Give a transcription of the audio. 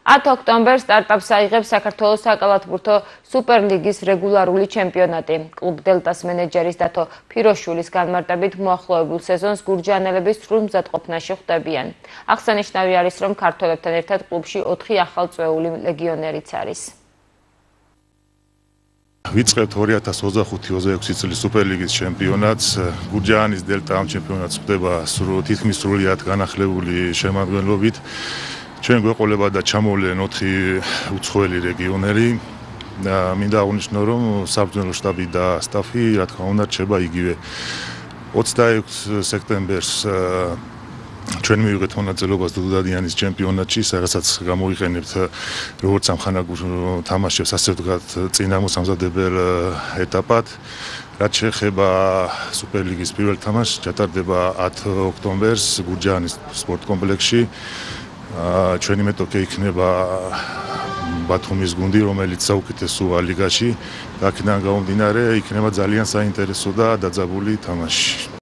10 ოქტომბერს სტარტაპს აიღებს საქართველოს საკალათბურთო სუპერლიგის რეგულარული ჩემპიონატი. კლუბ დელტას მენეჯერის დათო ფიროშვილის განმარტებით მოახლოებულ სეზონს გურჯაანელების სრულ მზადყოფნაში ხვდებიან. აღსანიშნავი არის, რომ ქართველებთან ერთად კლუბში 4 ახალწვეული ლეგიონერიც არის. ვიწყებთ 2025-26 წლის სუპერლიგის ჩემპიონატს. გურჯაანის დელტა ამ ჩემპიონატს ხვდება თითქმის სრულიად განახლებული შემადგენლობით. ჩვენ გვეყოლება და ჩამოვლენ 4 უცხოელი რეგიონერი. მინდა აღვნიშნო, რომ საბრძოლო შტაბი და სტაფი, რა თქმა უნდა, რჩება იგივე. 26 სექტემბერს ჩვენ მივიღეთ მონაწილეობას დუდადიანის ჩემპიონატში, სადაც გამოიყენებთ როგორც ამხანაგურ თამაშებს, ასე ვთქვათ, წინამოსამზადებელ ეტაპად. რაც შეეხება სუპერლიგის პირველ თამაშს, ჩატარდება 10 ოქტომბერს გურჯაანის სპორტ კომპლექსში. ჩვენი მეტოქე იქნება ბათუმის გუნდი, რომელიც საუკეთესოა ლიგაში. აქედან გამომდინარე, იქნება ძალიან საინტერესო და დაძაბული თამაში.